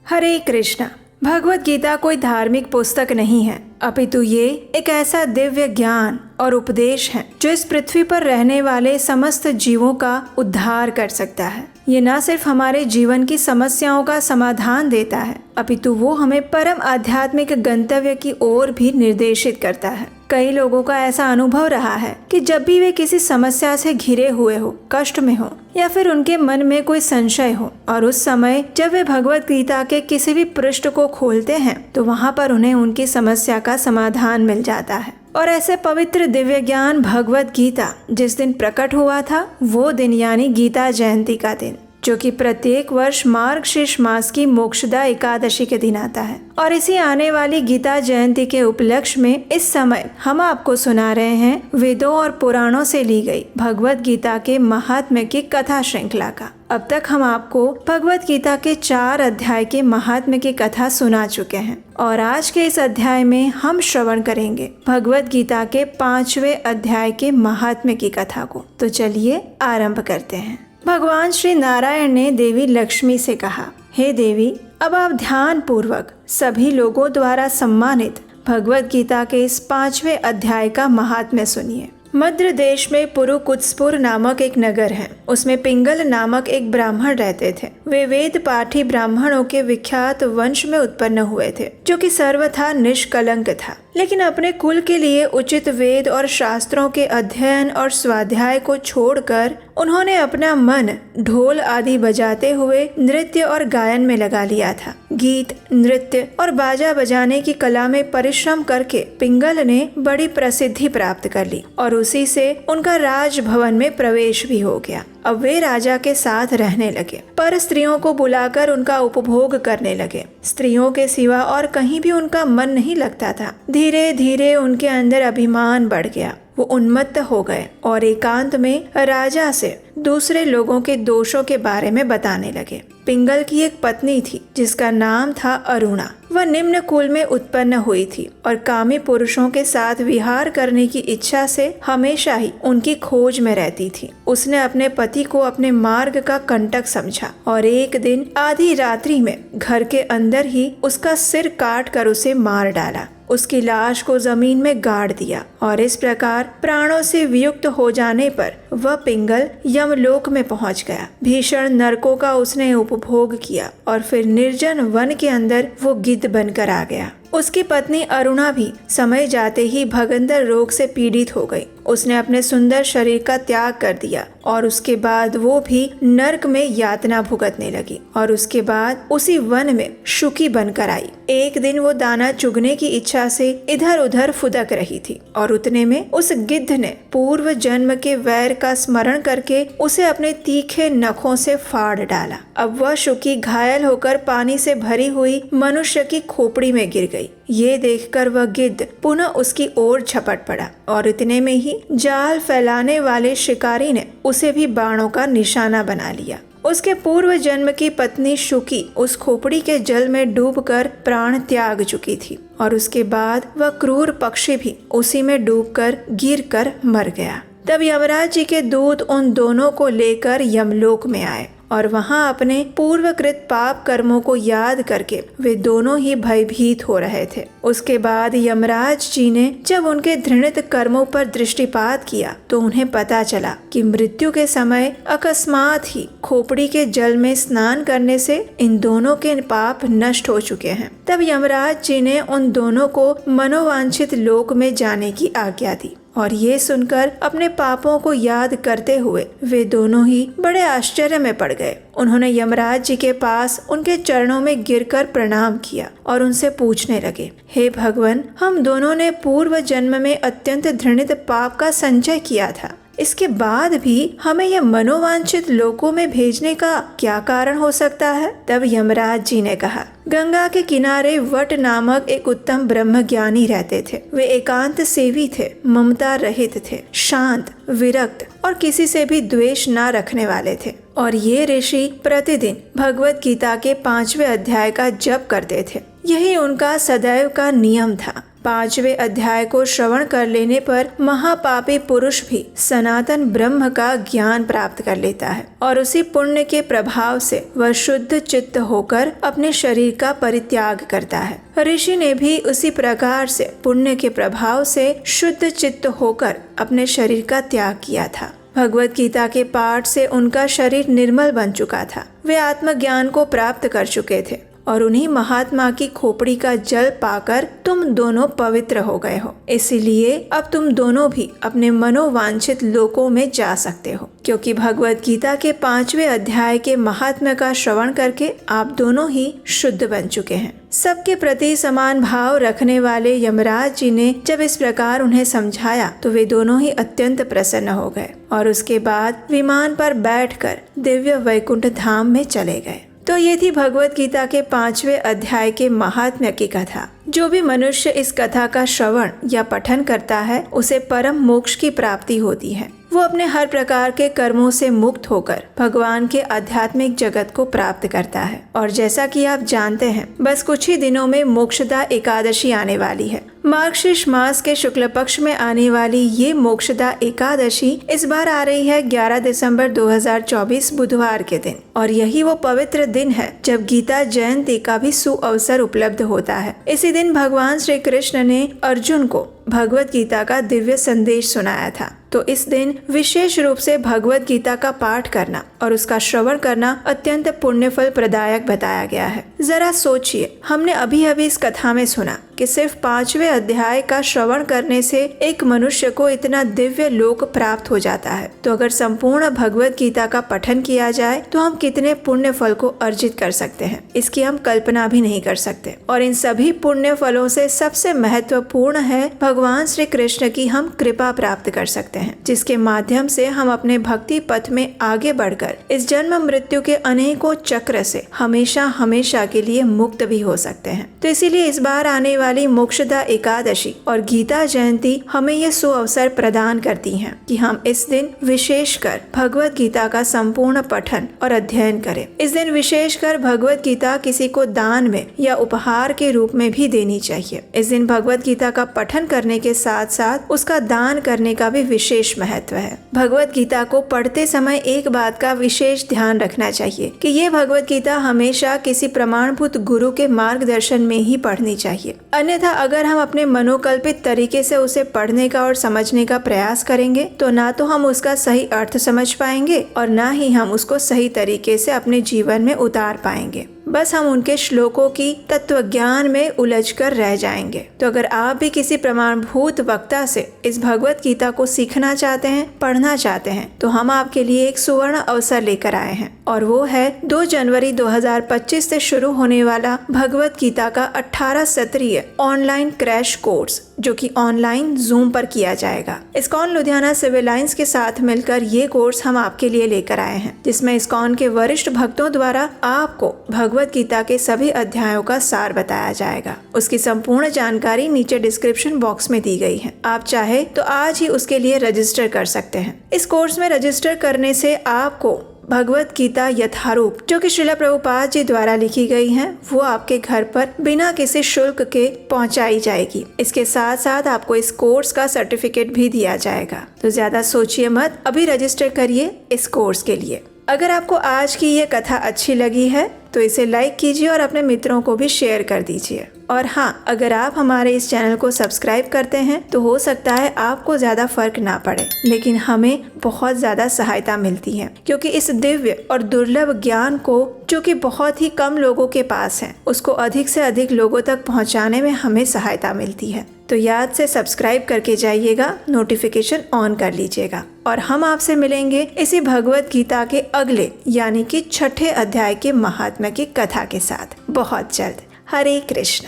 हरे कृष्णा। भगवत गीता कोई धार्मिक पुस्तक नहीं है, अपितु ये एक ऐसा दिव्य ज्ञान और उपदेश है जो इस पृथ्वी पर रहने वाले समस्त जीवों का उद्धार कर सकता है। ये न सिर्फ हमारे जीवन की समस्याओं का समाधान देता है, अपितु वो हमें परम आध्यात्मिक गंतव्य की ओर भी निर्देशित करता है। कई लोगों का ऐसा अनुभव रहा है कि जब भी वे किसी समस्या से घिरे हुए हो, कष्ट में हो या फिर उनके मन में कोई संशय हो और उस समय जब वे भगवत गीता के किसी भी पृष्ठ को खोलते हैं तो वहाँ पर उन्हें उनकी समस्या का समाधान मिल जाता है। और ऐसे पवित्र दिव्य ज्ञान भगवत गीता जिस दिन प्रकट हुआ था वो दिन यानी गीता जयंती का दिन, जो कि प्रत्येक वर्ष मार्गशीर्ष मास की मोक्षदा एकादशी के दिन आता है। और इसी आने वाली गीता जयंती के उपलक्ष्य में इस समय हम आपको सुना रहे हैं वेदों और पुराणों से ली गई भगवत गीता के महात्म्य की कथा श्रृंखला का। अब तक हम आपको भगवत गीता के 4 अध्याय के महात्म्य की कथा सुना चुके हैं और आज के इस अध्याय में हम श्रवण करेंगे भगवत गीता के 5वें अध्याय के महात्म्य की कथा को। तो चलिए आरंभ करते हैं। भगवान श्री नारायण ने देवी लक्ष्मी से कहा, हे देवी, अब आप ध्यान पूर्वक सभी लोगों द्वारा सम्मानित भगवत गीता के इस 5वें अध्याय का महात्म्य सुनिए। मध्य देश में पुरुकुत्सपुर नामक एक नगर है। उसमें पिंगल नामक एक ब्राह्मण रहते थे। वे वेद पाठी ब्राह्मणों के विख्यात वंश में उत्पन्न हुए थे, जो कि सर्वथा निष्कलंक था। लेकिन अपने कुल के लिए उचित वेद और शास्त्रों के अध्ययन और स्वाध्याय को छोड़कर उन्होंने अपना मन ढोल आदि बजाते हुए नृत्य और गायन में लगा लिया था। गीत, नृत्य और बाजा बजाने की कला में परिश्रम करके पिंगल ने बड़ी प्रसिद्धि प्राप्त कर ली और उसी से उनका राजभवन में प्रवेश भी हो गया। अब वे राजा के साथ रहने लगे, पर स्त्रियों को बुलाकर उनका उपभोग करने लगे। स्त्रियों के सिवा और कहीं भी उनका मन नहीं लगता था। धीरे धीरे उनके अंदर अभिमान बढ़ गया। वो उन्मत्त हो गए और एकांत में राजा से दूसरे लोगों के दोषों के बारे में बताने लगे। पिंगल की एक पत्नी थी जिसका नाम था अरुणा। वह निम्न कुल में उत्पन्न हुई थी और कामी पुरुषों के साथ विहार करने की इच्छा से हमेशा ही उनकी खोज में रहती थी। उसने अपने पति को अपने मार्ग का कंटक समझा और एक दिन आधी रात्रि में घर के अंदर ही उसका सिर काट कर उसे मार डाला। उसकी लाश को जमीन में गाड़ दिया और इस प्रकार प्राणों से वियुक्त हो जाने पर वह पिंगल यमलोक में पहुंच गया। भीषण नरकों का उसने उपभोग किया और फिर निर्जन वन के अंदर वो गिद्ध बनकर आ गया। उसकी पत्नी अरुणा भी समय जाते ही भगंदर रोग से पीड़ित हो गई। उसने अपने सुंदर शरीर का त्याग कर दिया और उसके बाद वो भी नरक में यातना भुगतने लगी और उसके बाद उसी वन में शुकी बनकर आई। एक दिन वो दाना चुगने की इच्छा से इधर उधर फुदक रही थी और उतने में उस गिद्ध ने पूर्व जन्म के वैर का स्मरण करके उसे अपने तीखे नखों से फाड़ डाला। अब वह शुकी घायल होकर पानी से भरी हुई मनुष्य की खोपड़ी में गिर गई। ये देखकर वह गिद्ध पुनः उसकी ओर झपट पड़ा और इतने में ही जाल फैलाने वाले शिकारी ने उसे भी बाणों का निशाना बना लिया। उसके पूर्व जन्म की पत्नी शुकी उस खोपड़ी के जल में डूबकर प्राण त्याग चुकी थी और उसके बाद वह क्रूर पक्षी भी उसी में डूबकर गिरकर मर गया। तब यमराज जी के दूत उन दोनों को लेकर यमलोक में आए और वहां अपने पूर्वकृत पाप कर्मों को याद करके वे दोनों ही भयभीत हो रहे थे। उसके बाद यमराज जी ने जब उनके घृणित कर्मों पर दृष्टिपात किया तो उन्हें पता चला कि मृत्यु के समय अकस्मात ही खोपड़ी के जल में स्नान करने से इन दोनों के पाप नष्ट हो चुके हैं। तब यमराज जी ने उन दोनों को मनोवांछित लोक में जाने की आज्ञा दी और ये सुनकर अपने पापों को याद करते हुए वे दोनों ही बड़े आश्चर्य में पड़ गए। उन्होंने यमराज जी के पास उनके चरणों में गिरकर प्रणाम किया और उनसे पूछने लगे, हे भगवान, हम दोनों ने पूर्व जन्म में अत्यंत घृणित पाप का संचय किया था। इसके बाद भी हमें यह मनोवांछित लोकों में भेजने का क्या कारण हो सकता है? तब यमराज जी ने कहा, गंगा के किनारे वट नामक एक उत्तम ब्रह्मज्ञानी रहते थे। वे एकांत सेवी थे, ममता रहित थे, शांत, विरक्त और किसी से भी द्वेष न रखने वाले थे। और ये ऋषि प्रतिदिन भगवत गीता के 5वें अध्याय का जप करते थे। यही उनका सदैव का नियम था। 5वें अध्याय को श्रवण कर लेने पर महापापी पुरुष भी सनातन ब्रह्म का ज्ञान प्राप्त कर लेता है और उसी पुण्य के प्रभाव से वह शुद्ध चित्त होकर अपने शरीर का परित्याग करता है। ऋषि ने भी उसी प्रकार से पुण्य के प्रभाव से शुद्ध चित्त होकर अपने शरीर का त्याग किया था। भगवत गीता के पाठ से उनका शरीर निर्मल बन चुका था। वे आत्मज्ञान को प्राप्त कर चुके थे और उन्हीं महात्मा की खोपड़ी का जल पाकर तुम दोनों पवित्र हो गए हो। इसीलिए अब तुम दोनों भी अपने मनोवांछित लोकों में जा सकते हो, क्योंकि भगवत गीता के 5वें अध्याय के महात्म्य का श्रवण करके आप दोनों ही शुद्ध बन चुके हैं। सबके प्रति समान भाव रखने वाले यमराज जी ने जब इस प्रकार उन्हें समझाया तो वे दोनों ही अत्यंत प्रसन्न हो गए और उसके बाद विमान पर बैठकर दिव्य वैकुंठ धाम में चले गए। तो ये थी भगवत गीता के 5वें अध्याय के महात्म्य की कथा। जो भी मनुष्य इस कथा का श्रवण या पठन करता है उसे परम मोक्ष की प्राप्ति होती है। वो अपने हर प्रकार के कर्मों से मुक्त होकर भगवान के आध्यात्मिक जगत को प्राप्त करता है। और जैसा कि आप जानते हैं, बस कुछ ही दिनों में मोक्षदा एकादशी आने वाली है। मार्गशीर्ष मास के शुक्ल पक्ष में आने वाली ये मोक्षदा एकादशी इस बार आ रही है 11 दिसंबर 2024 बुधवार के दिन, और यही वो पवित्र दिन है जब गीता जयंती का भी सुअवसर उपलब्ध होता है। इसी दिन भगवान श्री कृष्ण ने अर्जुन को भगवत गीता का दिव्य संदेश सुनाया था। तो इस दिन विशेष रूप से भगवत गीता का पाठ करना और उसका श्रवण करना अत्यंत पुण्यफल प्रदायक बताया गया है। जरा सोचिए, हमने अभी अभी इस कथा में सुना कि सिर्फ 5वें अध्याय का श्रवण करने से एक मनुष्य को इतना दिव्य लोक प्राप्त हो जाता है। तो अगर संपूर्ण भगवत गीता का पठन किया जाए तो हम कितने पुण्य फल को अर्जित कर सकते हैं, इसकी हम कल्पना भी नहीं कर सकते। और इन सभी पुण्य फलों से सबसे महत्वपूर्ण है भगवान श्री कृष्ण की हम कृपा प्राप्त कर सकते हैं, जिसके माध्यम से हम अपने भक्ति पथ में आगे बढ़कर इस जन्म मृत्यु के अनेकों चक्र से हमेशा हमेशा के लिए मुक्त भी हो सकते हैं। तो इसीलिए इस बार आने वाली मोक्षदा एकादशी और गीता जयंती हमें ये सुअवसर प्रदान करती हैं कि हम इस दिन विशेषकर भगवत गीता का संपूर्ण पठन और अध्ययन करें। इस दिन विशेषकर भगवत गीता किसी को दान में या उपहार के रूप में भी देनी चाहिए। इस दिन भगवत गीता का पठन करने के साथ साथ उसका दान करने का भी विशेष महत्व है। भगवत गीता को पढ़ते समय एक बात का विशेष ध्यान रखना चाहिए कि ये भगवत गीता हमेशा किसी प्रमाणभूत गुरु के मार्गदर्शन में ही पढ़नी चाहिए। अन्यथा अगर हम अपने मनोकल्पित तरीके से उसे पढ़ने का और समझने का प्रयास करेंगे तो ना तो हम उसका सही अर्थ समझ पाएंगे और ना ही हम उसको सही तरीके से अपने जीवन में उतार पाएंगे। बस हम उनके श्लोकों की तत्व ज्ञान में उलझकर रह जाएंगे। तो अगर आप भी किसी प्रमाणभूत वक्ता से इस भगवत गीता को सीखना चाहते हैं, पढ़ना चाहते हैं, तो हम आपके लिए एक सुवर्ण अवसर लेकर आए हैं, और वो है 2 जनवरी 2025 से शुरू होने वाला भगवत गीता का 18 सत्रीय ऑनलाइन क्रैश कोर्स, जो कि ऑनलाइन जूम पर किया जाएगा। इस्कॉन लुधियाना सिविल लाइंस के साथ मिलकर ये कोर्स हम आपके लिए लेकर आए हैं, जिसमें इस्कॉन के वरिष्ठ भक्तों द्वारा आपको भगवत गीता के सभी अध्यायों का सार बताया जाएगा। उसकी संपूर्ण जानकारी नीचे डिस्क्रिप्शन बॉक्स में दी गई है। आप चाहे तो आज ही उसके लिए रजिस्टर कर सकते हैं। इस कोर्स में रजिस्टर करने से आपको भगवत गीता यथारूप, जो कि श्रील प्रभुपाद जी द्वारा लिखी गई है, वो आपके घर पर बिना किसी शुल्क के पहुंचाई जाएगी। इसके साथ साथ आपको इस कोर्स का सर्टिफिकेट भी दिया जाएगा। तो ज्यादा सोचिए मत, अभी रजिस्टर करिए इस कोर्स के लिए। अगर आपको आज की ये कथा अच्छी लगी है तो इसे लाइक कीजिए और अपने मित्रों को भी शेयर कर दीजिए। और हाँ, अगर आप हमारे इस चैनल को सब्सक्राइब करते हैं तो हो सकता है आपको ज़्यादा फर्क ना पड़े, लेकिन हमें बहुत ज़्यादा सहायता मिलती है, क्योंकि इस दिव्य और दुर्लभ ज्ञान को, जो कि बहुत ही कम लोगों के पास है, उसको अधिक से अधिक लोगों तक पहुँचाने में हमें सहायता मिलती है। तो याद से सब्सक्राइब करके जाइएगा, नोटिफिकेशन ऑन कर लीजिएगा, और हम आपसे मिलेंगे इसी भगवत गीता के अगले यानी कि 6ठे अध्याय के महात्म्य की कथा के साथ बहुत जल्द। हरे कृष्ण।